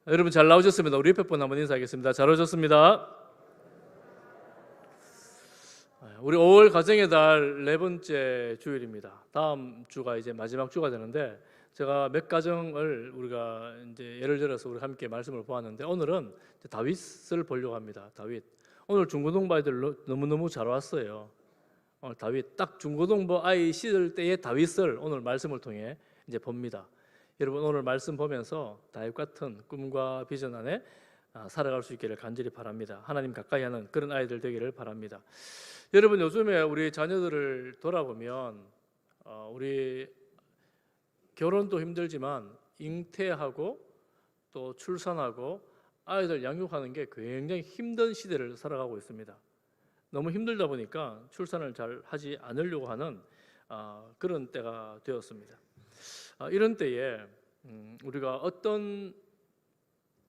여러분 잘 나오셨습니다. 우리 옆에 분 한번 인사하겠습니다. 잘 오셨습니다. 우리 5월 가정의 달 네 번째 주일입니다. 다음 주가 이제 마지막 주가 되는데 제가 몇 가정을 우리가 이제 예를 들어서 우리 함께 말씀을 보았는데 오늘은 다윗을 보려고 합니다. 다윗. 오늘 중고등부 아이들 너무너무 잘 왔어요. 오늘 다윗 딱 중고등부 아이 시절 때의 다윗을 오늘 말씀을 통해 이제 봅니다. 여러분 오늘 말씀 보면서 다윗 같은 꿈과 비전 안에 살아갈 수 있기를 간절히 바랍니다. 하나님 가까이 하는 그런 아이들 되기를 바랍니다. 여러분 요즘에 우리 자녀들을 돌아보면 우리 결혼도 힘들지만 잉태하고 또 출산하고 아이들 양육하는 게 굉장히 힘든 시대를 살아가고 있습니다. 너무 힘들다 보니까 출산을 잘 하지 않으려고 하는 그런 때가 되었습니다. 이런 때에 우리가 어떤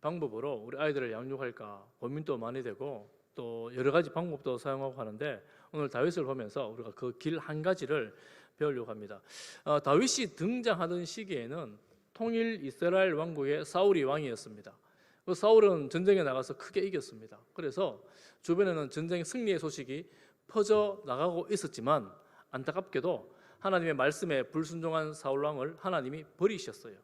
방법으로 우리 아이들을 양육할까 고민도 많이 되고 또 여러 가지 방법도 사용하고 하는데 오늘 다윗을 보면서 우리가 그 길 한 가지를 배우려고 합니다. 다윗이 등장하던 시기에는 통일 이스라엘 왕국의 사울이 왕이었습니다. 그 사울은 전쟁에 나가서 크게 이겼습니다. 그래서 주변에는 전쟁 승리의 소식이 퍼져 나가고 있었지만 안타깝게도 하나님의 말씀에 불순종한 사울 왕을 하나님이 버리셨어요.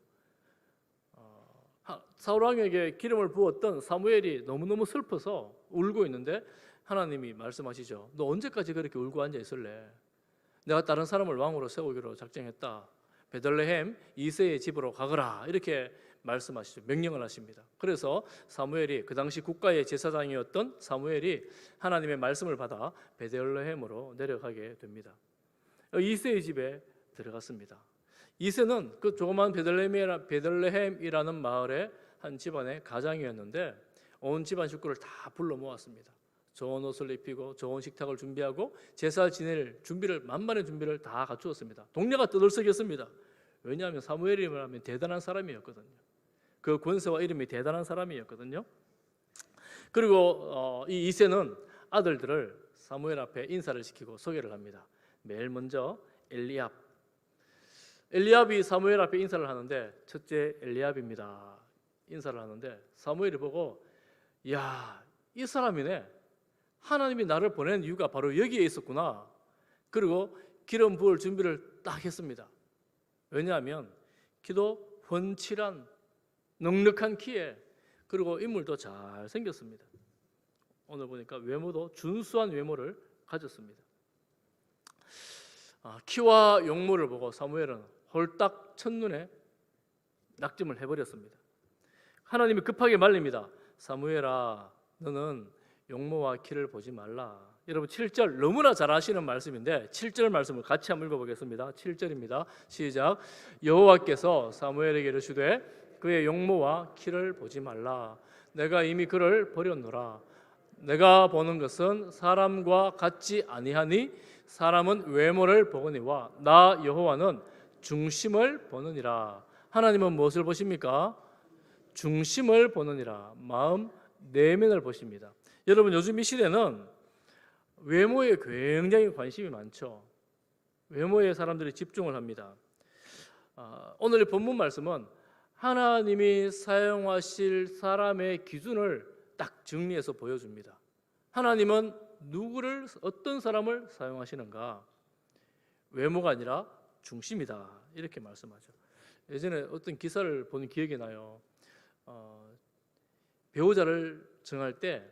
사울 왕에게 기름을 부었던 사무엘이 너무너무 슬퍼서 울고 있는데 하나님이 말씀하시죠. 너 언제까지 그렇게 울고 앉아 있을래? 내가 다른 사람을 왕으로 세우기로 작정했다. 베들레헴 이새의 집으로 가거라. 이렇게 말씀하시죠. 명령을 하십니다. 그래서 사무엘이 그 당시 국가의 제사장이었던 사무엘이 하나님의 말씀을 받아 베들레헴으로 내려가게 됩니다. 이새의 집에 들어갔습니다. 이새는 그 조그만 베들레헴이라는 마을의 한 집안의 가장이었는데 온 집안 식구를 다 불러 모았습니다. 좋은 옷을 입히고 좋은 식탁을 준비하고 제사 지낼 준비를 만반의 준비를 다 갖추었습니다. 동네가 떠들썩였습니다. 왜냐하면 사무엘이라면 대단한 사람이었거든요. 그 권세와 이름이 대단한 사람이었거든요. 그리고 이 이새는 아들들을 사무엘 앞에 인사를 시키고 소개를 합니다. 매일 먼저 엘리압이 사무엘 앞에 인사를 하는데 첫째 엘리압입니다. 인사를 하는데 사무엘이 보고 야, 이 사람이네. 하나님이 나를 보낸 이유가 바로 여기에 있었구나. 그리고 기름 부을 준비를 딱 했습니다. 왜냐하면 키도 훤칠한 넉넉한 키에 그리고 인물도 잘 생겼습니다. 오늘 보니까 외모도 준수한 외모를 가졌습니다. 키와 용모를 보고 사무엘은 홀딱 첫눈에 낙점을 해버렸습니다. 하나님이 급하게 말립니다. 사무엘아, 너는 용모와 키를 보지 말라. 여러분 7절 너무나 잘 아시는 말씀인데 7절 말씀을 같이 한번 읽어보겠습니다. 7절입니다. 시작. 여호와께서 사무엘에게 이르시되 그의 용모와 키를 보지 말라. 내가 이미 그를 버렸노라. 내가 보는 것은 사람과 같지 아니하니 사람은 외모를 보거니와 나 여호와는 중심을 보느니라. 하나님은 무엇을 보십니까? 중심을 보느니라. 마음 내면을 보십니다. 여러분 요즘 이 시대는 외모에 굉장히 관심이 많죠. 외모에 사람들이 집중을 합니다. 오늘의 본문 말씀은 하나님이 사용하실 사람의 기준을 딱 정리해서 보여줍니다. 하나님은 누구를 어떤 사람을 사용하시는가? 외모가 아니라 중심이다. 이렇게 말씀하죠. 예전에 어떤 기사를 본 기억이 나요. 배우자를 정할 때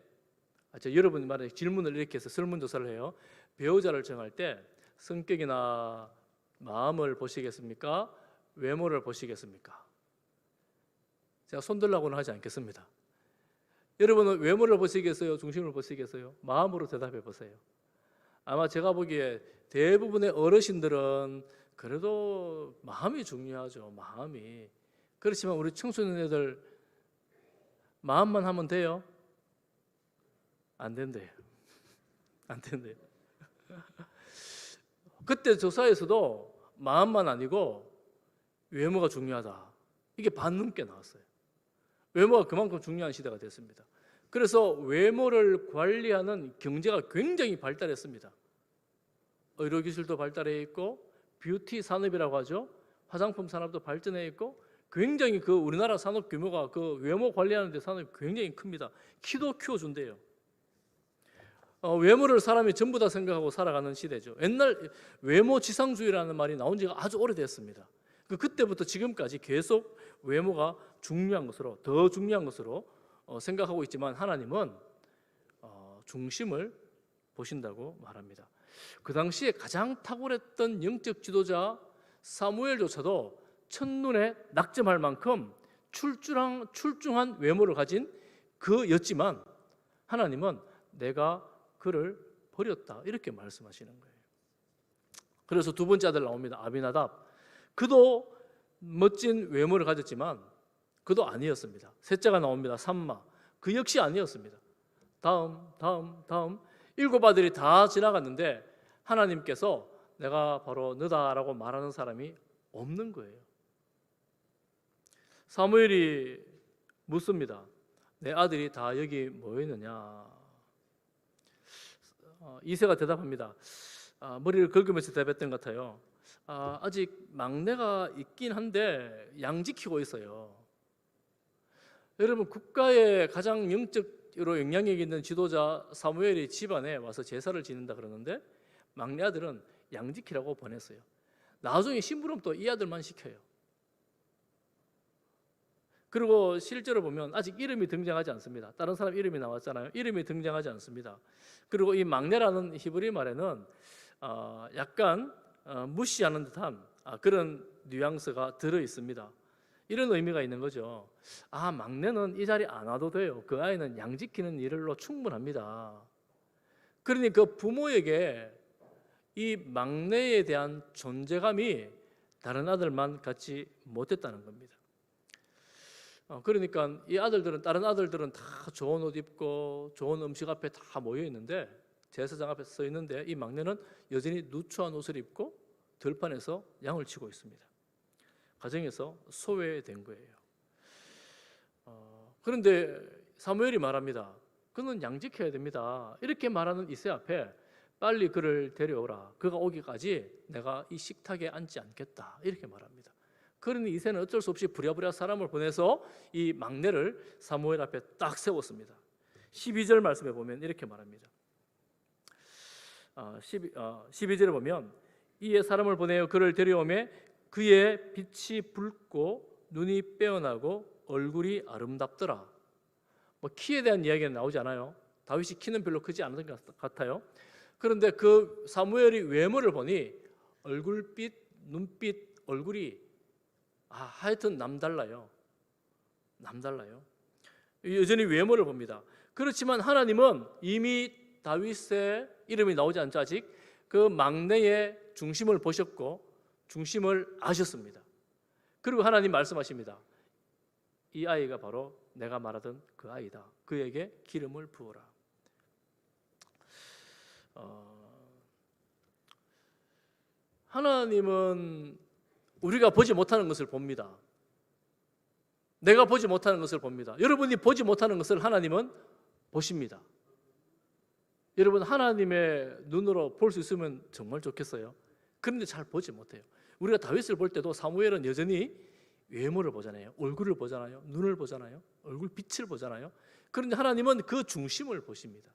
여러분 말에 질문을 이렇게 해서 설문조사를 해요. 배우자를 정할 때 성격이나 마음을 보시겠습니까? 외모를 보시겠습니까? 제가 손들라고는 하지 않겠습니다. 여러분은 외모를 보시겠어요? 중심을 보시겠어요? 마음으로 대답해 보세요. 아마 제가 보기에 대부분의 어르신들은 그래도 마음이 중요하죠. 마음이. 그렇지만 우리 청소년애들 마음만 하면 돼요? 안 된대요. 안 된대요. 그때 조사에서도 마음만 아니고 외모가 중요하다. 이게 반 넘게 나왔어요. 외모가 그만큼 중요한 시대가 됐습니다. 그래서 외모를 관리하는 경제가 굉장히 발달했습니다. 의료기술도 발달해 있고 뷰티 산업이라고 하죠. 화장품 산업도 발전해 있고 굉장히 그 우리나라 산업 규모가 그 외모 관리하는 데 산업이 굉장히 큽니다. 키도 키워준대요. 외모를 사람이 전부 다 생각하고 살아가는 시대죠. 옛날 외모 지상주의라는 말이 나온 지가 아주 오래됐습니다. 그때부터 지금까지 계속 외모가 중요한 것으로, 더 중요한 것으로 생각하고 있지만 하나님은 중심을 보신다고 말합니다. 그 당시에 가장 탁월했던 영적 지도자 사무엘조차도 첫눈에 낙점할 만큼 출중한 외모를 가진 그였지만 하나님은 내가 그를 버렸다 이렇게 말씀하시는 거예요. 그래서 두 번째 아들 나옵니다. 아비나답. 그도 멋진 외모를 가졌지만 그도 아니었습니다. 셋째가 나옵니다. 삼마. 그 역시 아니었습니다. 다음 7 아들이 다 지나갔는데 하나님께서 내가 바로 너다라고 말하는 사람이 없는 거예요. 사무엘이 묻습니다. 내 아들이 다 여기 모여 있느냐? 이새가 대답합니다. 머리를 긁으면서 대답했던 것 같아요. 아직 막내가 있긴 한데 양 지키고 있어요. 여러분, 국가의 가장 영적으로 영향력 있는 지도자 사무엘이 집안에 와서 제사를 지낸다 그러는데 막내 아들은 양 지키라고 보냈어요. 나중에 심부름 또 이 아들만 시켜요. 그리고 실제로 보면 아직 이름이 등장하지 않습니다. 다른 사람 이름이 나왔잖아요. 이름이 등장하지 않습니다. 그리고 이 막내라는 히브리 말에는 약간 무시하는 듯한 그런 뉘앙스가 들어 있습니다. 이런 의미가 있는 거죠. 막내는 이 자리 안 와도 돼요. 그 아이는 양 지키는 일로 충분합니다. 그러니 그 부모에게 이 막내에 대한 존재감이 다른 아들만 갖지 못했다는 겁니다. 그러니까 이 아들들은, 다른 아들들은 다 좋은 옷 입고 좋은 음식 앞에 다 모여 있는데, 제사장 앞에 서 있는데 이 막내는 여전히 누추한 옷을 입고 들판에서 양을 치고 있습니다. 가정에서 소외된 거예요. 그런데 사무엘이 말합니다. 그는 양 지켜야 됩니다. 이렇게 말하는 이새 앞에 빨리 그를 데려오라. 그가 오기까지 내가 이 식탁에 앉지 않겠다. 이렇게 말합니다. 그러니 이새는 어쩔 수 없이 부랴부랴 사람을 보내서 이 막내를 사무엘 앞에 딱 세웠습니다. 12절 말씀에 보면 이렇게 말합니다. 12절에 보면 이에 사람을 보내어 그를 데려오매 그의 빛이 붉고 눈이 빼어나고 얼굴이 아름답더라. 키에 대한 이야기는 나오지 않아요. 다윗이 키는 별로 크지 않은 것 같아요. 그런데 그 사무엘이 외모를 보니 얼굴빛, 눈빛, 얼굴이 하여튼 남달라요. 여전히 외모를 봅니다. 그렇지만 하나님은 이미 다윗의 이름이 나오지 않자 아직 그 막내의 중심을 보셨고 중심을 아셨습니다. 그리고 하나님 말씀하십니다. 이 아이가 바로 내가 말하던 그 아이다. 그에게 기름을 부어라. 하나님은 우리가 보지 못하는 것을 봅니다. 내가 보지 못하는 것을 봅니다. 여러분이 보지 못하는 것을 하나님은 보십니다. 여러분, 하나님의 눈으로 볼 수 있으면 정말 좋겠어요. 그런데 잘 보지 못해요. 우리가 다윗을 볼 때도 사무엘은 여전히 외모를 보잖아요. 얼굴을 보잖아요. 눈을 보잖아요. 얼굴 빛을 보잖아요. 그런데 하나님은 그 중심을 보십니다.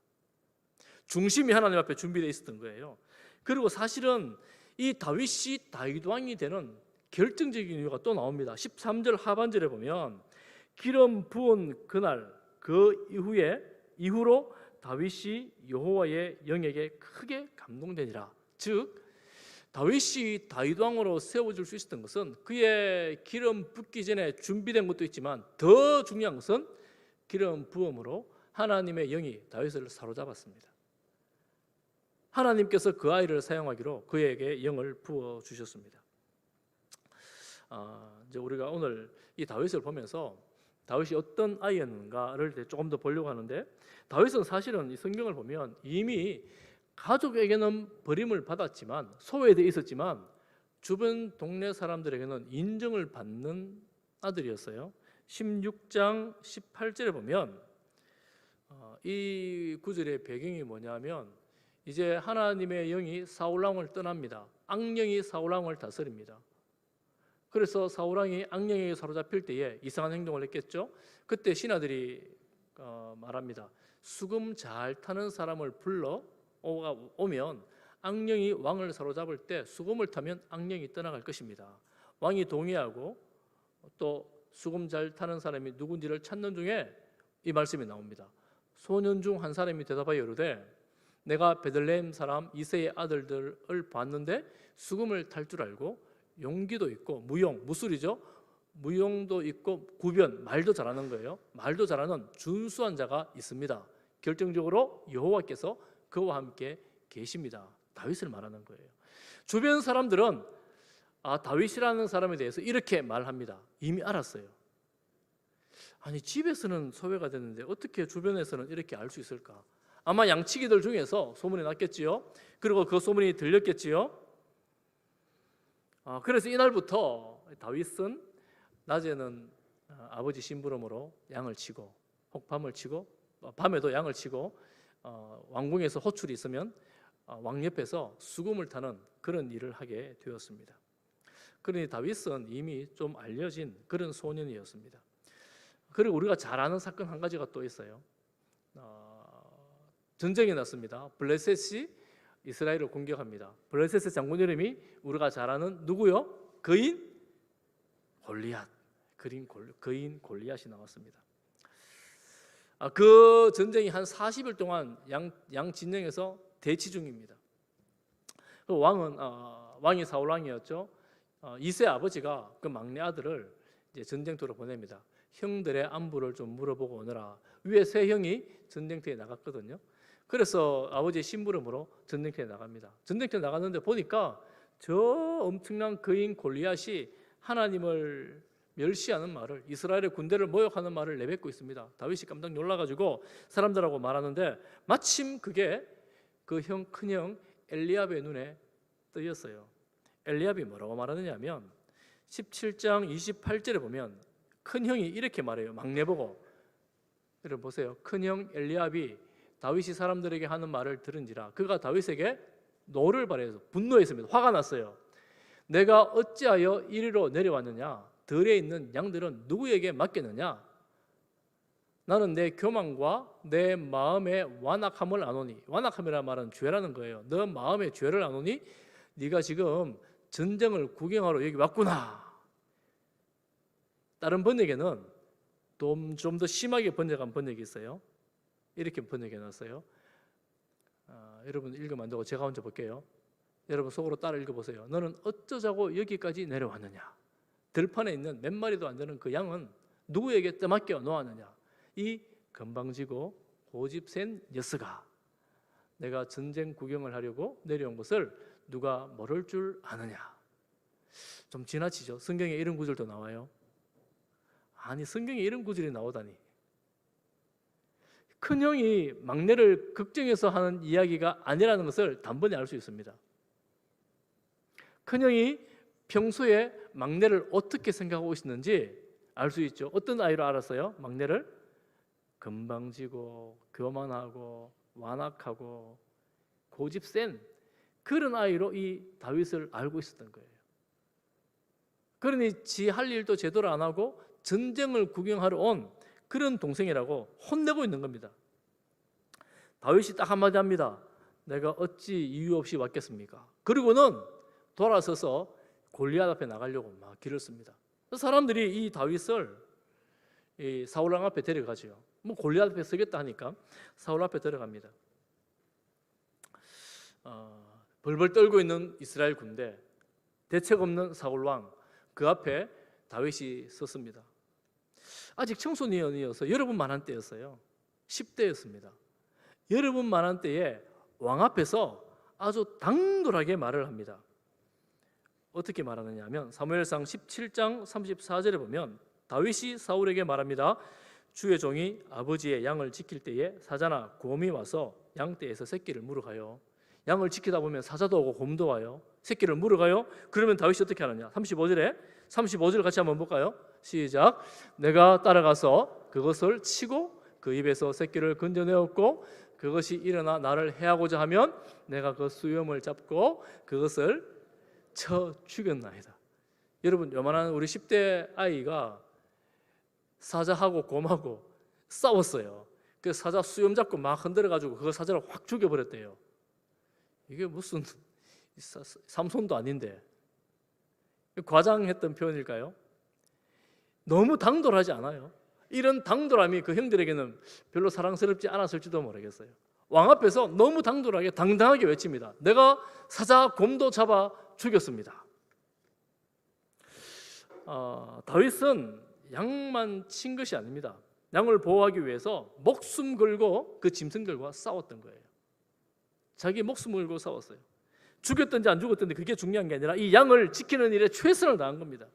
중심이 하나님 앞에 준비되어 있었던 거예요. 그리고 사실은 이 다윗이 다윗 왕이 되는 결정적인 이유가 또 나옵니다. 13절 하반절에 보면 기름 부은 그날 그 이후로 다윗이 여호와의 영에게 크게 감동되니라. 즉 다윗이 다윗 왕으로 세워질 수 있었던 것은 그의 기름 붓기 전에 준비된 것도 있지만 더 중요한 것은 기름 부음으로 하나님의 영이 다윗을 사로잡았습니다. 하나님께서 그 아이를 사용하기로 그에게 영을 부어 주셨습니다. 이제 우리가 오늘 이 다윗을 보면서 다윗이 어떤 아이였는가를 조금 더 보려고 하는데, 다윗은 사실은 이 성경을 보면 이미 가족에게는 버림을 받았지만, 소외되어 있었지만 주변 동네 사람들에게는 인정을 받는 아들이었어요. 16장 18절에 보면 이 구절의 배경이 뭐냐면 이제 하나님의 영이 사울 왕을 떠납니다. 악령이 사울 왕을 다스립니다. 그래서 사울왕이 악령에게 사로잡힐 때에 이상한 행동을 했겠죠. 그때 신하들이 말합니다. 수금 잘 타는 사람을 불러 오면 악령이 왕을 사로잡을 때 수금을 타면 악령이 떠나갈 것입니다. 왕이 동의하고 또 수금 잘 타는 사람이 누군지를 찾는 중에 이 말씀이 나옵니다. 소년 중 한 사람이 대답하여 이르되 내가 베들레헴 사람 이새의 아들들을 봤는데 수금을 탈 줄 알고 용기도 있고 무술이죠. 무용도 있고 구변, 말도 잘하는 거예요. 말도 잘하는 준수한 자가 있습니다. 결정적으로 여호와께서 그와 함께 계십니다. 다윗을 말하는 거예요. 주변 사람들은 다윗이라는 사람에 대해서 이렇게 말합니다. 이미 알았어요. 아니 집에서는 소외가 됐는데 어떻게 주변에서는 이렇게 알 수 있을까? 아마 양치기들 중에서 소문이 났겠지요. 그리고 그 소문이 들렸겠지요. 그래서 이날부터 다윗은 낮에는 아버지 심부름으로 양을 치고 혹밤을 치고 밤에도 양을 치고 왕궁에서 호출이 있으면 왕 옆에서 수금을 타는 그런 일을 하게 되었습니다. 그러니 다윗은 이미 좀 알려진 그런 소년이었습니다. 그리고 우리가 잘 아는 사건 한 가지가 또 있어요. 전쟁이 났습니다. 블레셋이 이스라엘을 공격합니다. 블레셋의 장군 이름이 우리가 잘 아는 누구요? 거인 골리앗. 거인 골리앗이 나왔습니다. 그 전쟁이 한 40일 동안 양 진영에서 대치 중입니다. 왕이 사울 왕이었죠. 이새 아버지가 그 막내 아들을 이제 전쟁터로 보냅니다. 형들의 안부를 좀 물어보고 오너라. 위에 세 형이 전쟁터에 나갔거든요. 그래서 아버지의 심부름으로 전쟁터에 나갑니다. 전쟁터에 나갔는데 보니까 저 엄청난 거인 골리앗이 하나님을 멸시하는 말을, 이스라엘의 군대를 모욕하는 말을 내뱉고 있습니다. 다윗이 깜짝 놀라가지고 사람들하고 말하는데 마침 그게 그 큰형 엘리압의 눈에 뜨였어요. 엘리압이 뭐라고 말하느냐 하면 17장 28절에 보면 큰형이 이렇게 말해요. 막내 보고. 여러분 보세요. 큰형 엘리압이 다윗이 사람들에게 하는 말을 들은지라 그가 다윗에게 노를 발해서 분노했습니다. 화가 났어요. 내가 어찌하여 이리로 내려왔느냐? 들에 있는 양들은 누구에게 맡겼느냐? 나는 내 교만과 내 마음의 완악함을 아노니, 완악함이라는 말은 죄라는 거예요. 너 마음의 죄를 아노니 네가 지금 전쟁을 구경하러 여기 왔구나. 다른 번역에는 좀 더 심하게 번역한 번역이 있어요. 이렇게 번역해 놨어요. 여러분 읽으면 안 되고 제가 먼저 볼게요. 여러분 속으로 따라 읽어보세요. 너는 어쩌자고 여기까지 내려왔느냐? 들판에 있는 몇 마리도 안 되는 그 양은 누구에게 떠맡겨 놓았느냐? 이 건방지고 고집센 녀석아, 내가 전쟁 구경을 하려고 내려온 것을 누가 모를 줄 아느냐? 좀 지나치죠. 성경에 이런 구절도 나와요. 아니 성경에 이런 구절이 나오다니. 큰형이 막내를 걱정해서 하는 이야기가 아니라는 것을 단번에 알 수 있습니다. 큰형이 평소에 막내를 어떻게 생각하고 있었는지 알 수 있죠. 어떤 아이로 알았어요? 막내를 건방지고 교만하고 완악하고 고집센 그런 아이로 이 다윗을 알고 있었던 거예요. 그러니 지 할 일도 제대로 안 하고 전쟁을 구경하러 온 그런 동생이라고 혼내고 있는 겁니다. 다윗이 딱 한마디 합니다. 내가 어찌 이유 없이 왔겠습니까? 그리고는 돌아서서 골리앗 앞에 나가려고 막 길을 씁니다. 사람들이 이 다윗을 이 사울 왕 앞에 데려가죠. 뭐 골리앗 앞에 서겠다 하니까 사울 앞에 들어갑니다. 벌벌 떨고 있는 이스라엘 군대, 대책 없는 사울 왕, 그 앞에 다윗이 섰습니다. 아직 청소년이어서 여러분 만한 때였어요. 10대였습니다. 여러분 만한 때에 왕 앞에서 아주 당돌하게 말을 합니다. 어떻게 말하느냐 하면 사무엘상 17장 34절에 보면 다윗이 사울에게 말합니다. 주의 종이 아버지의 양을 지킬 때에 사자나 곰이 와서 양떼에서 새끼를 물어가요. 양을 지키다 보면 사자도 오고 곰도 와요. 새끼를 물어가요. 그러면 다윗이 어떻게 하느냐? 35절 같이 한번 볼까요? 시작. 내가 따라가서 그것을 치고 그 입에서 새끼를 건져내었고 그것이 일어나 나를 해하고자 하면 내가 그 수염을 잡고 그것을 쳐 죽였나이다. 여러분, 요만한 우리 10대 아이가 사자하고 곰하고 싸웠어요. 그 사자 수염 잡고 막 흔들어가지고 그 사자를 확 죽여버렸대요. 이게 무슨 삼손도 아닌데 과장했던 표현일까요? 너무 당돌하지 않아요? 이런 당돌함이 그 형들에게는 별로 사랑스럽지 않았을지도 모르겠어요. 왕 앞에서 너무 당돌하게 당당하게 외칩니다. 내가 사자 곰도 잡아 죽였습니다. 다윗은 양만 친 것이 아닙니다. 양을 보호하기 위해서 목숨 걸고 그 짐승들과 싸웠던 거예요. 자기 목숨을 걸고 싸웠어요. 죽였든지 안 죽었든지 그게 중요한 게 아니라 이 양을 지키는 일에 최선을 다한 겁니다.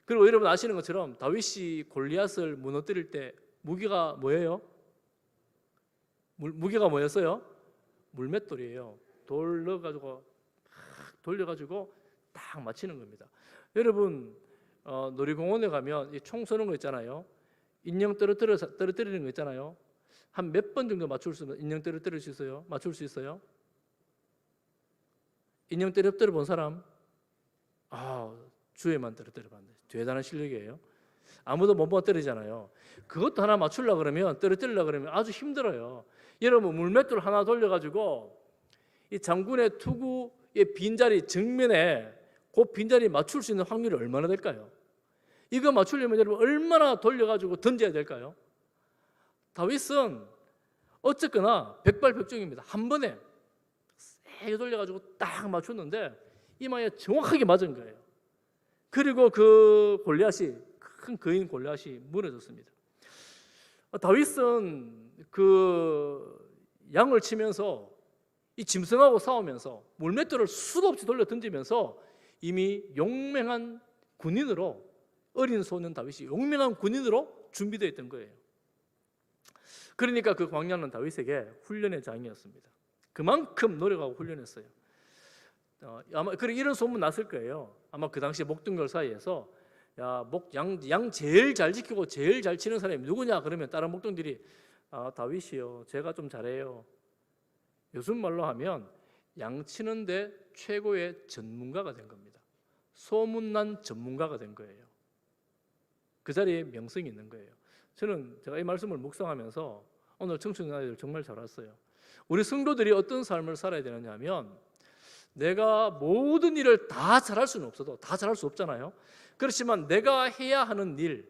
그리고 여러분 아시는 것처럼 다윗이 골리앗을 무너뜨릴 때 무기가 뭐예요? 무기가 뭐였어요? 물맷돌이에요. 돌 넣어가지고 막 돌려가지고 딱 맞히는 겁니다. 여러분 놀이공원에 가면 이 총 쏘는 거 있잖아요. 인형 떨어뜨리는 거 있잖아요. 한 몇 번 정도 맞출 수 있는 인형 떨어뜨릴 수 있어요? 맞출 수 있어요? 인형 떨어뜨려 본 사람? 주에만 떨어뜨려 봤는데 대단한 실력이에요. 아무도 못 떨어지잖아요. 그것도 하나 맞추려고 그러면 떨어뜨리려고 그러면 아주 힘들어요. 여러분 물맷돌 하나 돌려가지고 이 장군의 투구의 빈자리 정면에 그 빈자리 맞출 수 있는 확률이 얼마나 될까요? 이거 맞추려면 여러분 얼마나 돌려가지고 던져야 될까요? 다윗은 어쨌거나 백발백중입니다. 한 번에 세게 돌려가지고 딱 맞췄는데 이마에 정확하게 맞은 거예요. 그리고 그 골리앗이 큰 거인 골리앗이 무너졌습니다. 다윗은 그 양을 치면서 이 짐승하고 싸우면서 물맷돌을 수도 없이 돌려 던지면서 이미 용맹한 군인으로 어린 소년 다윗이 용맹한 군인으로 준비되어 있던 거예요. 그러니까 그 광야는 다윗에게 훈련의 장이었습니다. 그만큼 노력하고 훈련했어요. 아마 그래 이런 소문 났을 거예요. 아마 그 당시 목동들 사이에서 양 제일 잘 지키고 제일 잘 치는 사람이 누구냐 그러면 다른 목동들이 다윗이요. 제가 좀 잘해요. 요즘 말로 하면 양 치는데 최고의 전문가가 된 겁니다. 소문난 전문가가 된 거예요. 그 자리에 명성이 있는 거예요. 제가 이 말씀을 묵상하면서 오늘 청춘 아이들 정말 잘 왔어요. 우리 성도들이 어떤 삶을 살아야 되느냐 하면 내가 모든 일을 다 잘할 수는 없어도 다 잘할 수 없잖아요. 그렇지만 내가 해야 하는 일,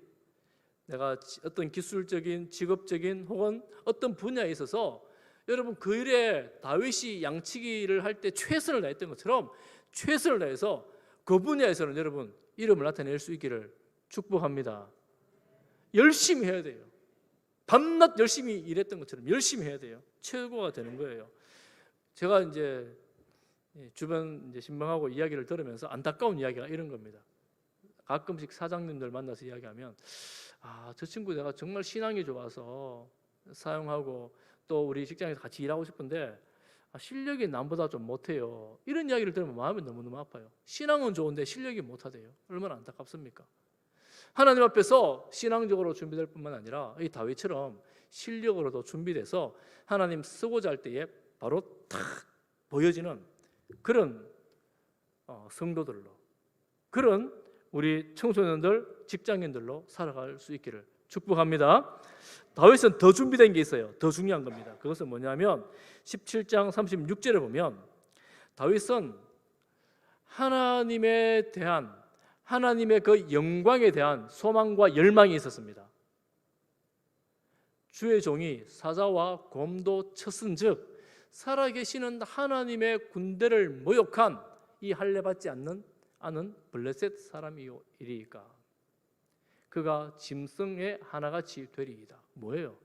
내가 어떤 기술적인, 직업적인 혹은 어떤 분야에 있어서 여러분 그 일에 다윗이 양치기를 할 때 최선을 다했던 것처럼 최선을 다해서 그 분야에서는 여러분 이름을 나타낼 수 있기를 축복합니다. 열심히 해야 돼요. 밤낮 열심히 일했던 것처럼 열심히 해야 돼요. 최고가 되는 거예요. 제가 이제 주변 이제 신방하고 이야기를 들으면서 안타까운 이야기가 이런 겁니다. 가끔씩 사장님들 만나서 이야기하면 저 친구 내가 정말 신앙이 좋아서 사용하고 또 우리 직장에서 같이 일하고 싶은데 실력이 남보다 좀 못해요. 이런 이야기를 들으면 마음이 너무너무 아파요. 신앙은 좋은데 실력이 못하대요. 얼마나 안타깝습니까? 하나님 앞에서 신앙적으로 준비될 뿐만 아니라 이 다윗처럼 실력으로도 준비돼서 하나님 쓰고자 할 때에 바로 탁 보여지는 그런 성도들로, 그런 우리 청소년들, 직장인들로 살아갈 수 있기를 축복합니다. 다윗은 더 준비된 게 있어요. 더 중요한 겁니다. 그것은 뭐냐면 17장 36절에 보면 다윗은 하나님에 대한 하나님의 그 영광에 대한 소망과 열망이 있었습니다. 주의 종이 사자와 곰도 쳤은즉 살아계시는 하나님의 군대를 모욕한 이 할례받지 않은 블레셋 사람이리이까 그가 짐승의 하나같이 되리이다. 뭐예요?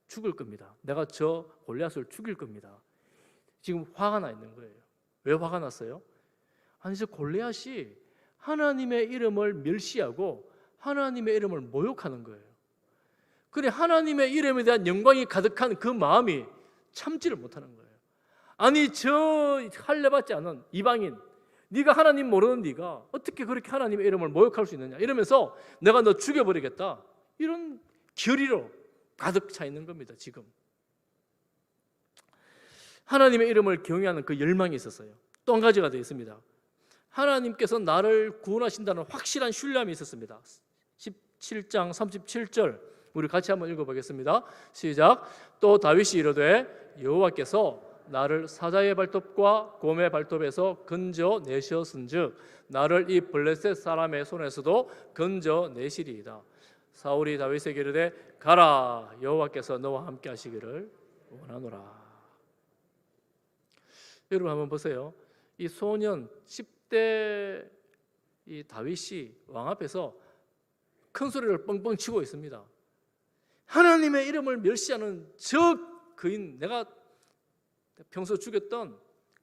죽을 겁니다. 내가 저 골리앗을 죽일 겁니다. 지금 화가 나 있는 거예요. 왜 화가 났어요? 아니 저 골리앗이 하나님의 이름을 멸시하고 하나님의 이름을 모욕하는 거예요. 그래 하나님의 이름에 대한 영광이 가득한 그 마음이 참지를 못하는 거예요. 아니 저 할례받지 않은 이방인, 네가 하나님 모르는 네가 어떻게 그렇게 하나님의 이름을 모욕할 수 있느냐 이러면서 내가 너 죽여버리겠다 이런 결의로 가득 차 있는 겁니다. 지금 하나님의 이름을 경외하는 그 열망이 있었어요. 또 한 가지가 되어 있습니다. 하나님께서 나를 구원하신다는 확실한 신뢰함이 있었습니다. 17장 37절 우리 같이 한번 읽어보겠습니다. 시작. 또 다윗이 이르되 여호와께서 나를 사자의 발톱과 곰의 발톱에서 건져 내셨은즉 나를 이 블레셋 사람의 손에서도 건져 내시리이다. 사울이 다윗에게 이르되 가라, 여호와께서 너와 함께 하시기를 원하노라. 여러분 한번 보세요. 이 소년 10대 이 다윗이 왕 앞에서 큰 소리를 뻥뻥 치고 있습니다. 하나님의 이름을 멸시하는 저 그인, 내가 평소 죽였던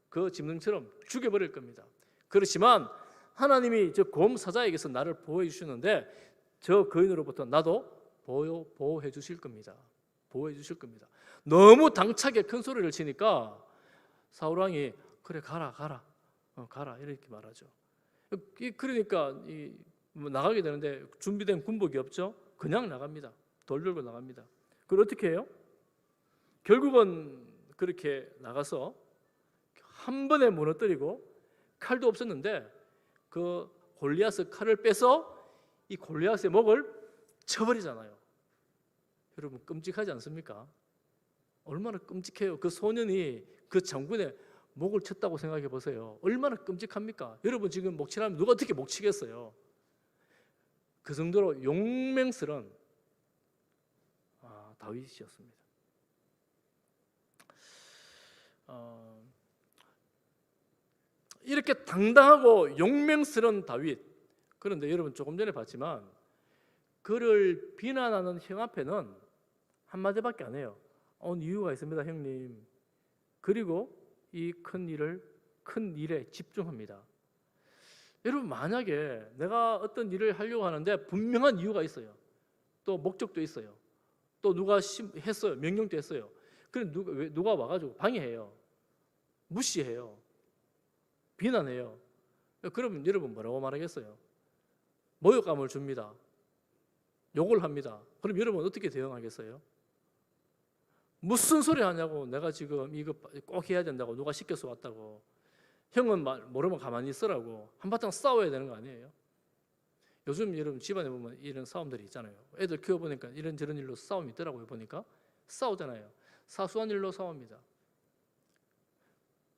그 짐승처럼 죽여버릴 겁니다. 그렇지만 하나님이 저 곰 사자에게서 나를 보호해 주시는데 저 거인으로부터 나도 보호해 주실 겁니다. 보호해 주실 겁니다. 너무 당차게 큰 소리를 치니까 사울 왕이 그래 가라 가라 이렇게 말하죠. 그러니까 나가게 되는데 준비된 군복이 없죠. 그냥 나갑니다. 돌 들고 나갑니다. 그걸 어떻게 해요? 결국은 그렇게 나가서 한 번에 무너뜨리고 칼도 없었는데 그 골리앗의 칼을 빼서 이 골리앗의 목을 쳐버리잖아요. 여러분 끔찍하지 않습니까? 얼마나 끔찍해요. 그 소년이 그 장군의 목을 쳤다고 생각해 보세요. 얼마나 끔찍합니까? 여러분 지금 목치라면 누가 어떻게 목치겠어요? 그 정도로 용맹스러운 다윗이었습니다. 이렇게 당당하고 용맹스러운 다윗, 그런데 여러분 조금 전에 봤지만 그를 비난하는 형 앞에는 한마디밖에 안 해요. 이유가 있습니다, 형님. 그리고 이 큰 일에 집중합니다. 여러분 만약에 내가 어떤 일을 하려고 하는데 분명한 이유가 있어요. 또 목적도 있어요. 또 누가 했어요. 명령도 했어요. 그럼 누가 와가지고 방해해요. 무시해요. 비난해요. 그러면 여러분 뭐라고 말하겠어요? 모욕감을 줍니다. 욕을 합니다. 그럼 여러분 어떻게 대응하겠어요? 무슨 소리 하냐고, 내가 지금 이거 꼭 해야 된다고, 누가 시켜서 왔다고, 형은 모르면 가만히 있으라고 한바탕 싸워야 되는 거 아니에요? 요즘 여러분 집안에 보면 이런 싸움들이 있잖아요. 애들 키워보니까 이런저런 일로 싸움이 있더라고요. 보니까 싸우잖아요. 사소한 일로 싸웁니다.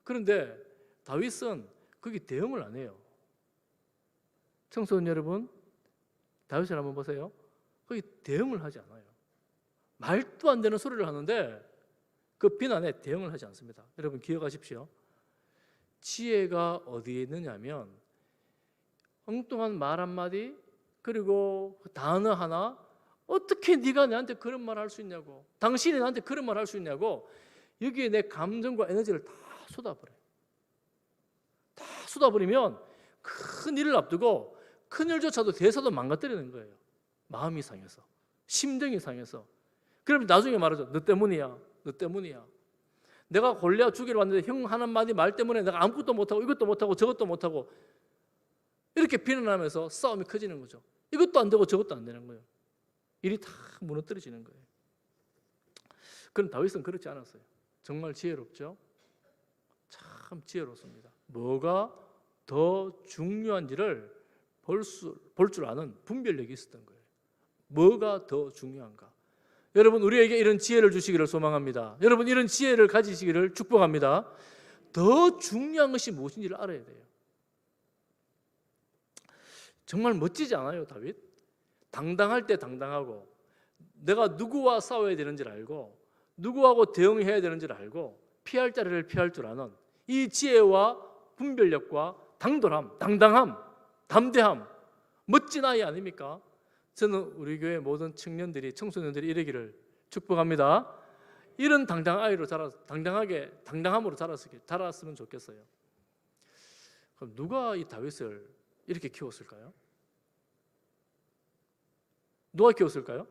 그런데 다윗은 거기 대응을 안 해요. 청소년 여러분, 다윗을 한번 보세요. 거기 대응을 하지 않아요. 말도 안 되는 소리를 하는데 그 비난에 대응을 하지 않습니다. 여러분 기억하십시오. 지혜가 어디에 있느냐면 엉뚱한 말 한마디 그리고 단어 하나, 어떻게 네가 나한테 그런 말 할 수 있냐고, 당신이 나한테 그런 말 할 수 있냐고, 여기에 내 감정과 에너지를 다 쏟아버려요. 다 쏟아버리면 큰 일을 앞두고 큰 일조차도 대사도 망가뜨리는 거예요. 마음이 상해서, 심정이 상해서. 그럼 나중에 말하죠. 너 때문이야. 너 때문이야. 내가 골리앗 죽이러 왔는데 형 하는 마디 말 때문에 내가 아무것도 못하고 이것도 못하고 저것도 못하고, 이렇게 비난하면서 싸움이 커지는 거죠. 이것도 안 되고 저것도 안 되는 거예요. 일이 다 무너뜨려지는 거예요. 그럼 다윗은 그렇지 않았어요. 정말 지혜롭죠. 참 지혜롭습니다. 뭐가 더 중요한지를 볼 줄 아는 분별력이 있었던 거예요. 뭐가 더 중요한가. 여러분 우리에게 이런 지혜를 주시기를 소망합니다. 여러분 이런 지혜를 가지시기를 축복합니다. 더 중요한 것이 무엇인지를 알아야 돼요. 정말 멋지지 않아요, 다윗? 당당할 때 당당하고, 내가 누구와 싸워야 되는지를 알고, 누구하고 대응해야 되는지를 알고, 피할 자리를 피할 줄 아는 이 지혜와 분별력과 당돌함, 당당함, 담대함, 멋진 아이 아닙니까? 저는 우리 교회 모든 청년들이, 청소년들이 이러기를 축복합니다. 이런 당당함으로 자랐으면 좋겠어요. 그럼 누가 이 다윗을 이렇게 키웠을까요? 누가 키웠을까요?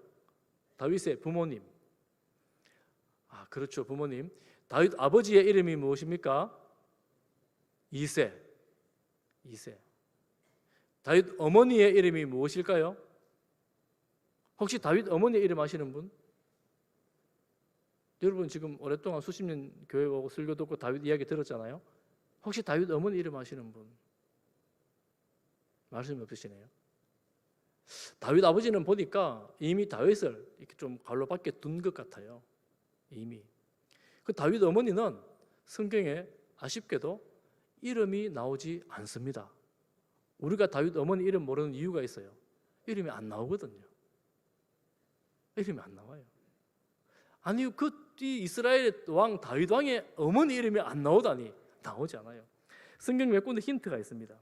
다윗의 부모님. 그렇죠, 부모님. 다윗 아버지의 이름이 무엇입니까? 이세. 다윗 어머니의 이름이 무엇일까요? 혹시 다윗 어머니의 이름 아시는 분? 여러분 지금 오랫동안 수십 년 교회 오고 설교 듣고 다윗 이야기 들었잖아요. 혹시 다윗 어머니 이름 아시는 분? 말씀이 없으시네요. 다윗 아버지는 보니까 이미 다윗을 이렇게 좀 갈로 밖에 둔 것 같아요. 이미. 그 다윗 어머니는 성경에 아쉽게도 이름이 나오지 않습니다. 우리가 다윗 어머니 이름 모르는 이유가 있어요. 이름이 안 나오거든요. 이름이 안 나와요. 아니 이 이스라엘 왕 다윗 왕의 어머니 이름이 안 나오다니. 나오지 않아요. 성경 몇 군데 힌트가 있습니다.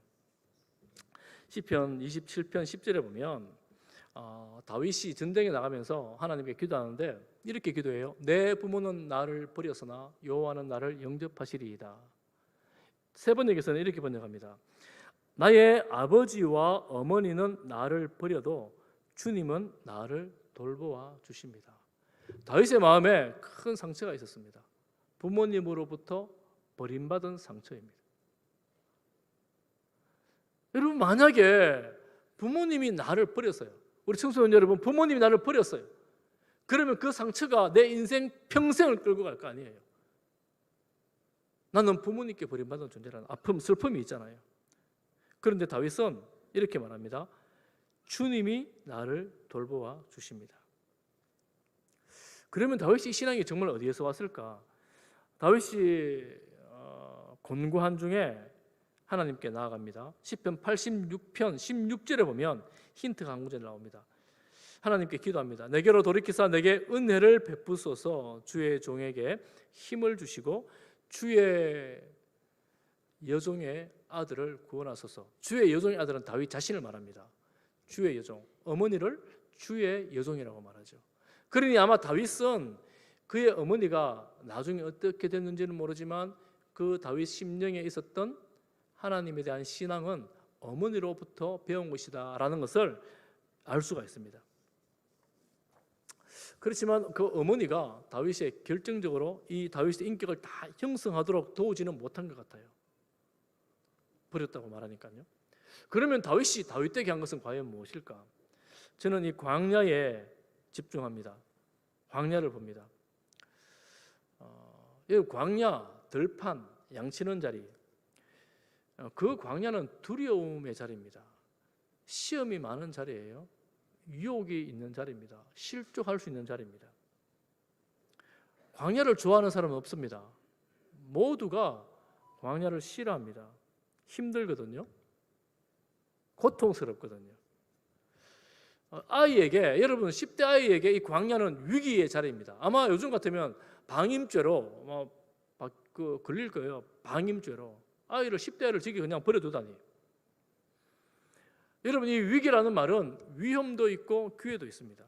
시편 27편 10절에 보면 다윗이 전쟁에 나가면서 하나님께 기도하는데 이렇게 기도해요. 내 부모는 나를 버렸으나 여호와는 나를 영접하시리이다. 세 번역에서는 이렇게 번역합니다. 나의 아버지와 어머니는 나를 버려도 주님은 나를 돌보아 주십니다. 다윗의 마음에 큰 상처가 있었습니다. 부모님으로부터 버림받은 상처입니다. 여러분 만약에 부모님이 나를 버렸어요. 우리 청소년 여러분 부모님이 나를 버렸어요. 그러면 그 상처가 내 인생 평생을 끌고 갈 거 아니에요. 나는 부모님께 버림받은 존재라는 아픔, 슬픔이 있잖아요. 그런데 다윗은 이렇게 말합니다. 주님이 나를 돌보아 주십니다. 그러면 다윗이 신앙이 정말 어디에서 왔을까? 다윗이 곤고한 중에 하나님께 나아갑니다. 시편 86편 16절에 보면 힌트가 한 구절 나옵니다. 하나님께 기도합니다. 내게로 돌이키사 내게 은혜를 베푸소서. 주의 종에게 힘을 주시고 주의 여종의 아들을 구원하소서. 주의 여종의 아들은 다윗 자신을 말합니다. 주의 여종, 어머니를 주의 여종이라고 말하죠. 그러니 아마 다윗은 그의 어머니가 나중에 어떻게 됐는지는 모르지만 그 다윗 심령에 있었던 하나님에 대한 신앙은 어머니로부터 배운 것이다 라는 것을 알 수가 있습니다. 그렇지만 그 어머니가 다윗의 결정적으로 이 다윗의 인격을 다 형성하도록 도우지는 못한 것 같아요. 버렸다고 말하니까요. 그러면 다윗이 다윗에게 한 것은 과연 무엇일까? 저는 이 광야에 집중합니다. 광야를 봅니다. 이 광야, 들판, 양치는 자리, 그 광야는 두려움의 자리입니다. 시험이 많은 자리예요. 유혹이 있는 자리입니다. 실족할 수 있는 자리입니다. 광야를 좋아하는 사람은 없습니다. 모두가 광야를 싫어합니다. 힘들거든요. 고통스럽거든요. 아이에게, 여러분 10대 아이에게 이 광야는 위기의 자리입니다. 아마 요즘 같으면 방임죄로 걸릴 거예요. 방임죄로 아이를 10대 아이를 저기 그냥 버려두다니. 여러분 이 위기라는 말은 위험도 있고 기회도 있습니다.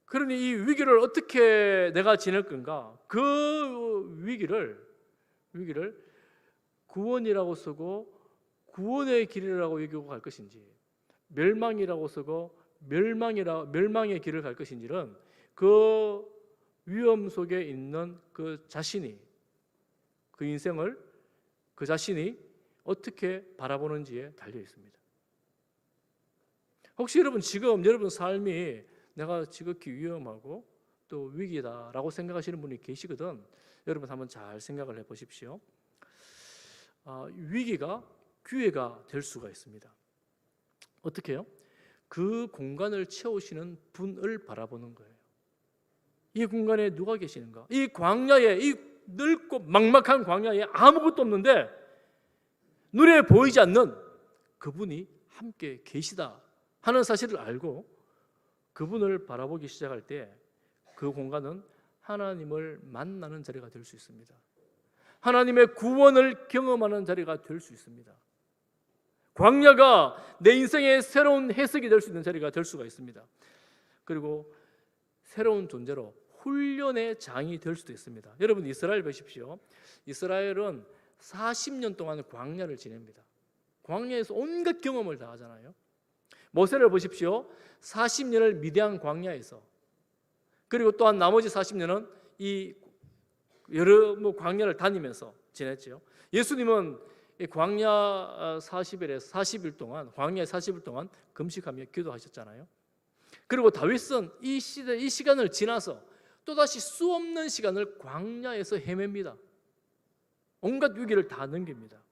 그러니 이 위기를 어떻게 내가 지낼 건가? 그 위기를 구원이라고 쓰고 구원의 길이라고 얘기하고 갈 것인지, 멸망이라고 쓰고 멸망의 길을 갈 것인지는 그 위험 속에 있는 그 자신이, 그 인생을 그 자신이 어떻게 바라보는지에 달려 있습니다. 혹시 여러분 지금 여러분 삶이 내가 지극히 위험하고 또 위기다라고 생각하시는 분이 계시거든. 여러분 한번 잘 생각을 해보십시오. 위기가 기회가 될 수가 있습니다. 어떻게 해요? 그 공간을 채우시는 분을 바라보는 거예요. 이 공간에 누가 계시는가? 이 광야에, 이 넓고 막막한 광야에 아무것도 없는데 눈에 보이지 않는 그분이 함께 계시다 하는 사실을 알고 그분을 바라보기 시작할 때 그 공간은 하나님을 만나는 자리가 될 수 있습니다. 하나님의 구원을 경험하는 자리가 될 수 있습니다. 광야가 내 인생의 새로운 해석이 될 수 있는 자리가 될 수가 있습니다. 그리고 새로운 존재로 훈련의 장이 될 수도 있습니다. 여러분 이스라엘 보십시오. 이스라엘은 40년 동안 광야를 지냅니다. 광야에서 온갖 경험을 다 하잖아요. 모세를 보십시오. 40년을 미디안 광야에서, 그리고 또한 나머지 40년은 이 여러 광야를 다니면서 지냈죠. 예수님은 광야 40일 동안, 광야에 40일 동안 금식하며 기도하셨잖아요. 그리고 다윗은 이 시간을 지나서 또다시 수없는 시간을 광야에서 헤맵니다. 온갖 위기를 다 넘깁니다.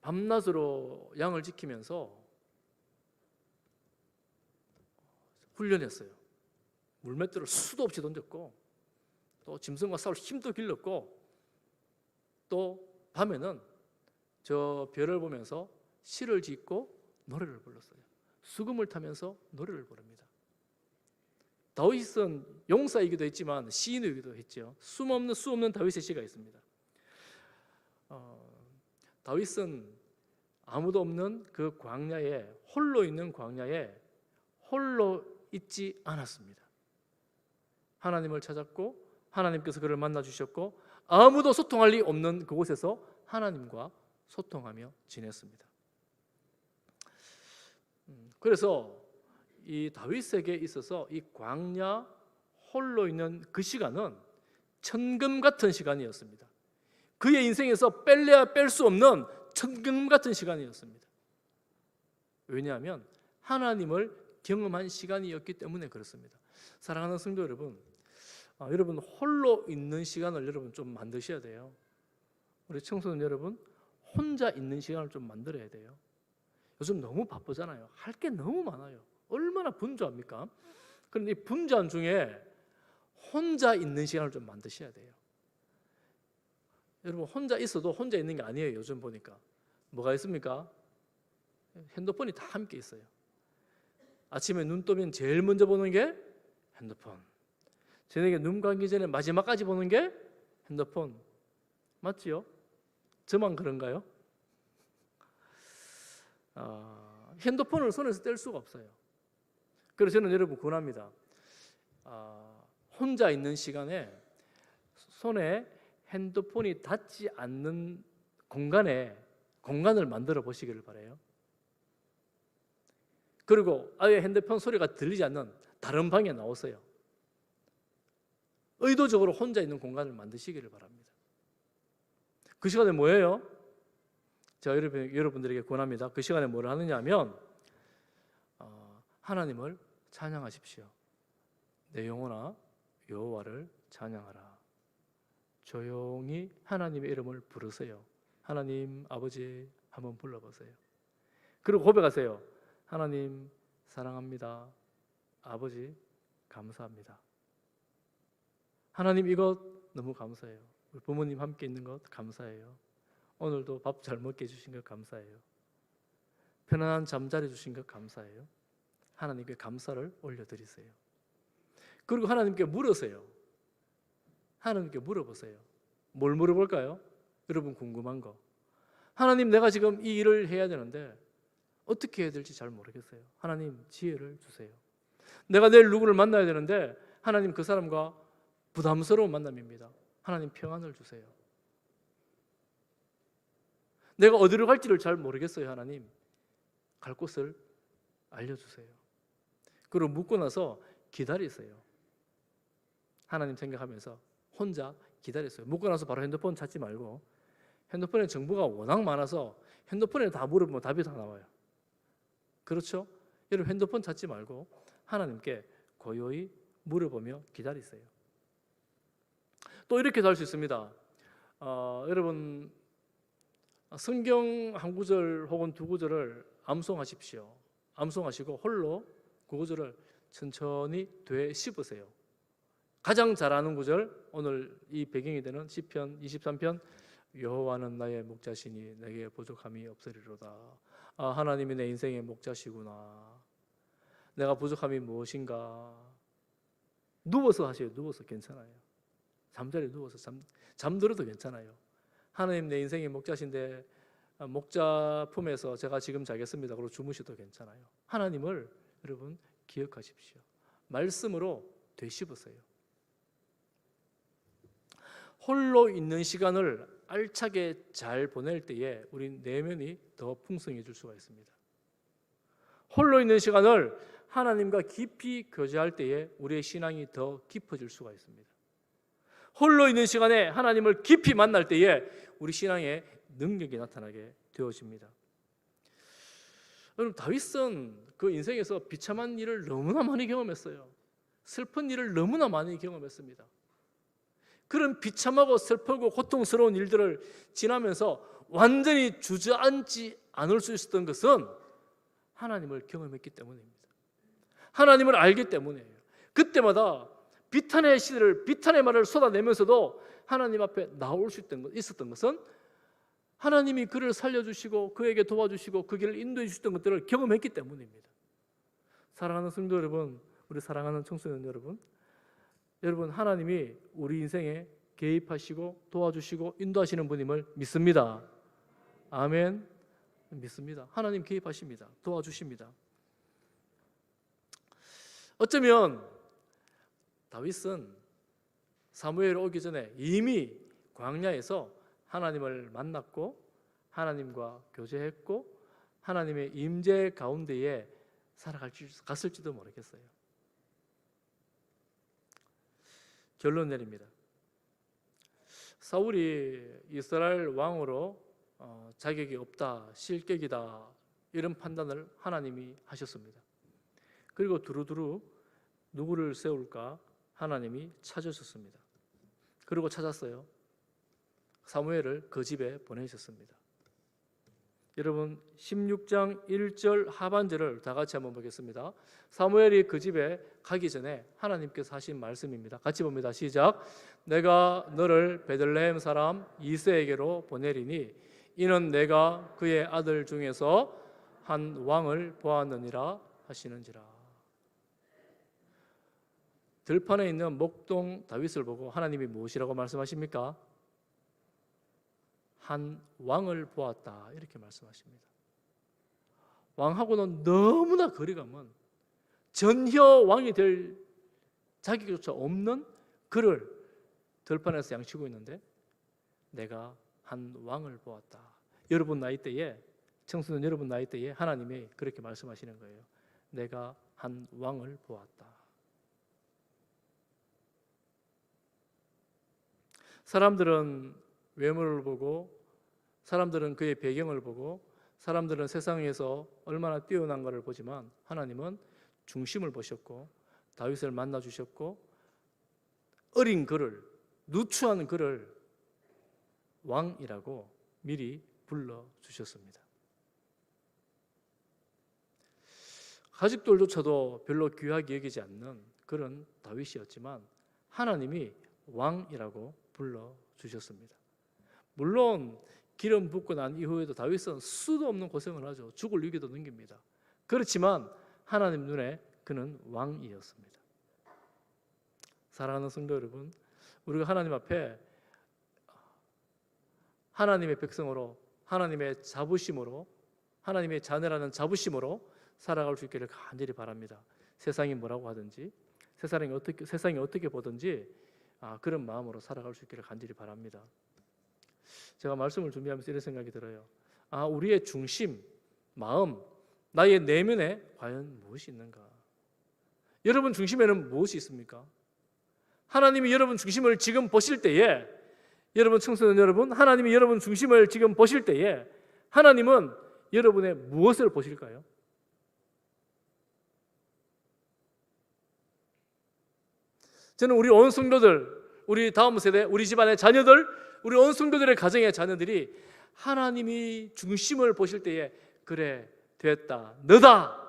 밤낮으로 양을 지키면서 훈련했어요. 물맷돌을 수도 없이 던졌고 또 짐승과 싸울 힘도 길렀고 또 밤에는 저 별을 보면서 시를 짓고 노래를 불렀어요. 수금을 타면서 노래를 부릅니다. 다윗은 용사이기도 했지만 시인이기도 했죠. 수 없는 다윗의 시가 있습니다. 다윗은 아무도 없는 그 광야에 홀로 있는 광야에 홀로 있지 않았습니다. 하나님을 찾았고 하나님께서 그를 만나 주셨고 아무도 소통할 리 없는 그곳에서 하나님과 소통하며 지냈습니다. 그래서 이 다윗에게 있어서 이 광야 홀로 있는 그 시간은 천금 같은 시간이었습니다. 그의 인생에서 뺄래야 뺄 수 없는 천금 같은 시간이었습니다. 왜냐하면 하나님을 경험한 시간이었기 때문에 그렇습니다. 사랑하는 성도 여러분, 여러분 홀로 있는 시간을 여러분 좀 만드셔야 돼요. 우리 청소년 여러분 혼자 있는 시간을 좀 만들어야 돼요. 요즘 너무 바쁘잖아요. 할 게 너무 많아요. 얼마나 분주합니까? 그런데 이 분주한 중에 혼자 있는 시간을 좀 만드셔야 돼요. 여러분 혼자 있어도 혼자 있는 게 아니에요. 요즘 보니까 뭐가 있습니까? 핸드폰이 다 함께 있어요. 아침에 눈 뜨면 제일 먼저 보는 게 핸드폰. 저녁에 눈 감기 전에 마지막까지 보는 게 핸드폰. 맞지요? 저만 그런가요? 핸드폰을 손에서 뗄 수가 없어요. 그래서 저는 여러분 권합니다. 혼자 있는 시간에 손에 핸드폰이 닿지 않는 공간을 만들어 보시기를 바라요. 그리고 아예 핸드폰 소리가 들리지 않는 다른 방에 나오세요. 의도적으로 혼자 있는 공간을 만드시기를 바랍니다. 그 시간에 뭐예요? 제가 여러분들에게 권합니다. 그 시간에 뭘 하느냐 하면 하나님을 찬양하십시오. 내 영혼아 여호와를 찬양하라. 조용히 하나님의 이름을 부르세요. 하나님 아버지 한번 불러보세요. 그리고 고백하세요. 하나님 사랑합니다. 아버지 감사합니다. 하나님 이것 너무 감사해요. 우리 부모님 함께 있는 것 감사해요. 오늘도 밥 잘 먹게 해주신 것 감사해요. 편안한 잠자리 주신 것 감사해요. 하나님께 감사를 올려드리세요. 그리고 하나님께 물으세요. 하나님께 물어보세요. 뭘 물어볼까요? 여러분 궁금한 거. 하나님 내가 지금 이 일을 해야 되는데 어떻게 해야 될지 잘 모르겠어요. 하나님 지혜를 주세요. 내가 내일 누구를 만나야 되는데 하나님 그 사람과 부담스러운 만남입니다. 하나님 평안을 주세요. 내가 어디로 갈지를 잘 모르겠어요. 하나님 갈 곳을 알려주세요. 그리고 묻고 나서 기다리세요. 하나님 생각하면서 혼자 기다렸어요. 묻고 나서 바로 핸드폰 찾지 말고 핸드폰에 정보가 워낙 많아서 핸드폰에 다 물어보면 답이 다 나와요. 그렇죠? 여러분 핸드폰 찾지 말고 하나님께 고요히 물어보며 기다리세요. 또 이렇게도 할 수 있습니다. 여러분 성경 한 구절 혹은 두 구절을 암송하십시오. 암송하시고 홀로 그 구절을 천천히 되씹으세요. 가장 잘 아는 구절, 오늘 이 배경이 되는 시편 23편 여호와는 나의 목자시니 내게 부족함이 없으리로다. 하나님이 내 인생의 목자시구나. 내가 부족함이 무엇인가. 누워서 하세요. 누워서 괜찮아요. 잠자리에 누워서 잠들어도 괜찮아요. 하나님 내 인생의 목자신데 목자 품에서 제가 지금 자겠습니다. 그리고 주무셔도 괜찮아요. 하나님을 여러분 기억하십시오. 말씀으로 되씹으세요. 홀로 있는 시간을 알차게 잘 보낼 때에 우리 내면이 더 풍성해질 수가 있습니다. 홀로 있는 시간을 하나님과 깊이 교제할 때에 우리의 신앙이 더 깊어질 수가 있습니다. 홀로 있는 시간에 하나님을 깊이 만날 때에 우리 신앙의 능력이 나타나게 되어집니다. 여러분 다윗은 그 인생에서 비참한 일을 너무나 많이 경험했어요. 슬픈 일을 너무나 많이 경험했습니다. 그런 비참하고 슬프고 고통스러운 일들을 지나면서 완전히 주저앉지 않을 수 있었던 것은 하나님을 경험했기 때문입니다. 하나님을 알기 때문이에요. 그때마다 비탄의 시를, 비탄의 말을 쏟아내면서도 하나님 앞에 나올 수 있었던 것은 하나님이 그를 살려주시고 그에게 도와주시고 그 길을 인도해 주셨던 것들을 경험했기 때문입니다. 사랑하는 성도 여러분, 우리 사랑하는 청소년 여러분, 하나님이 우리 인생에 개입하시고 도와주시고 인도하시는 분임을 믿습니다. 아멘. 믿습니다. 하나님 개입하십니다. 도와주십니다. 어쩌면 다윗은 사무엘 오기 전에 이미 광야에서 하나님을 만났고 하나님과 교제했고 하나님의 임재 가운데에 살아갔을지도 모르겠어요. 결론 내립니다. 사울이 이스라엘 왕으로 자격이 없다, 실격이다 이런 판단을 하나님이 하셨습니다. 그리고 두루두루 누구를 세울까 하나님이 찾으셨습니다. 그리고 찾았어요. 사무엘을 그 집에 보내셨습니다. 여러분 16장 1절 하반절을 다 같이 한번 보겠습니다. 사무엘이 그 집에 가기 전에 하나님께서 하신 말씀입니다. 같이 봅니다. 시작. 내가 너를 베들레헴 사람 이새에게로 보내리니 이는 내가 그의 아들 중에서 한 왕을 보았느니라 하시는지라. 들판에 있는 목동 다윗을 보고 하나님이 무엇이라고 말씀하십니까? 한 왕을 보았다 이렇게 말씀하십니다. 왕하고는 너무나 거리감은 전혀 왕이 될 자격조차 없는 그를 들판에서 양치고 있는데 내가 한 왕을 보았다. 여러분 나이 때에, 청소년 여러분 나이 때에 하나님이 그렇게 말씀하시는 거예요. 내가 한 왕을 보았다. 사람들은 외모를 보고, 사람들은 그의 배경을 보고, 사람들은 세상에서 얼마나 뛰어난가를 보지만 하나님은 중심을 보셨고 다윗을 만나 주셨고 어린 그를, 누추한 그를 왕이라고 미리 불러 주셨습니다. 가족들조차도 별로 귀하게 여기지 않는 그런 다윗이었지만 하나님이 왕이라고 불러 주셨습니다. 물론 기름 붓고 난 이후에도 다윗은 수도 없는 고생을 하죠. 죽을 위기도 넘깁니다. 그렇지만 하나님 눈에 그는 왕이었습니다. 사랑하는 성도 여러분, 우리가 하나님 앞에 하나님의 백성으로, 하나님의 자부심으로, 하나님의 자녀라는 자부심으로 살아갈 수 있기를 간절히 바랍니다. 세상이 뭐라고 하든지, 세상이 어떻게 보든지 그런 마음으로 살아갈 수 있기를 간절히 바랍니다. 제가 말씀을 준비하면서 이런 생각이 들어요. 우리의 중심, 마음, 나의 내면에 과연 무엇이 있는가? 여러분 중심에는 무엇이 있습니까? 하나님이 여러분 중심을 지금 보실 때에, 여러분 청소년 여러분, 하나님이 여러분 중심을 지금 보실 때에 하나님은 여러분의 무엇을 보실까요? 저는 우리 온 성도들, 우리 다음 세대, 우리 집안의 자녀들, 우리 온 성도들의 가정의 자녀들이 하나님이 중심을 보실 때에 그래 됐다, 너다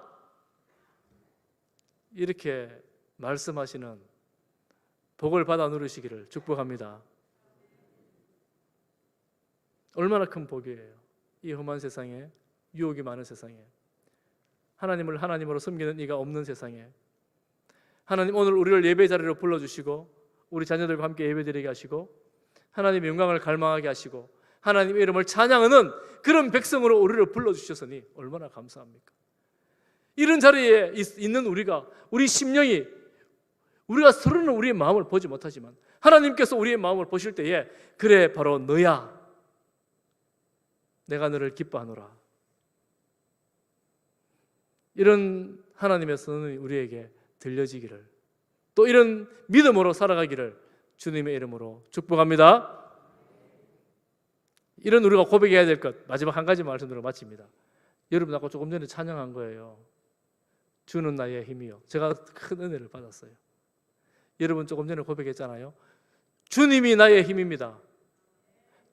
이렇게 말씀하시는 복을 받아 누리시기를 축복합니다. 얼마나 큰 복이에요. 이 험한 세상에, 유혹이 많은 세상에, 하나님을 하나님으로 섬기는 이가 없는 세상에 하나님 오늘 우리를 예배 자리로 불러주시고 우리 자녀들과 함께 예배드리게 하시고 하나님의 영광을 갈망하게 하시고 하나님의 이름을 찬양하는 그런 백성으로 우리를 불러주셨으니 얼마나 감사합니까? 이런 자리에 있는 우리가, 우리 심령이, 우리가 서로는 우리의 마음을 보지 못하지만 하나님께서 우리의 마음을 보실 때에 그래 바로 너야, 내가 너를 기뻐하노라, 이런 하나님의 선언이 우리에게 들려지기를, 또 이런 믿음으로 살아가기를 주님의 이름으로 축복합니다. 이런 우리가 고백해야 될 것, 마지막 한 가지 말씀드리고 마칩니다. 여러분 아까 조금 전에 찬양한 거예요. 주는 나의 힘이요. 제가 큰 은혜를 받았어요. 여러분 조금 전에 고백했잖아요. 주님이 나의 힘입니다.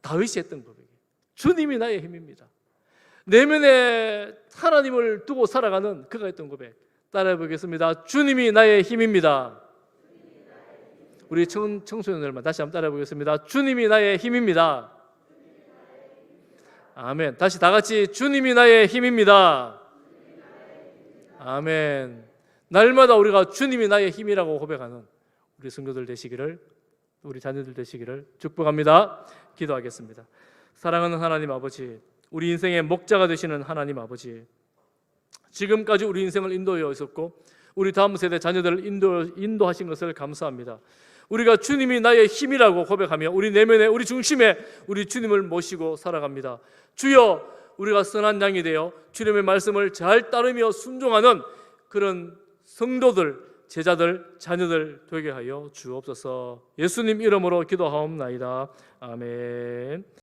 다윗이 했던 고백이에요. 주님이 나의 힘입니다. 내면에 하나님을 두고 살아가는 그가 했던 고백 따라해 보겠습니다. 주님이 나의 힘입니다. 우리 청소년들만 다시 한번 따라해 보겠습니다. 주님이 나의 힘입니다. 아멘. 다시 다 같이 주님이 나의 힘입니다. 아멘. 날마다 우리가 주님이 나의 힘이라고 고백하는 우리 성도들 되시기를, 우리 자녀들 되시기를 축복합니다. 기도하겠습니다. 사랑하는 하나님 아버지, 우리 인생의 목자가 되시는 하나님 아버지, 지금까지 우리 인생을 인도해 오셨고 우리 다음 세대 자녀들을 인도하신 것을 감사합니다. 우리가 주님이 나의 힘이라고 고백하며 우리 내면에, 우리 중심에 우리 주님을 모시고 살아갑니다. 주여, 우리가 선한 양이 되어 주님의 말씀을 잘 따르며 순종하는 그런 성도들, 제자들, 자녀들 되게 하여 주옵소서. 예수님 이름으로 기도하옵나이다. 아멘.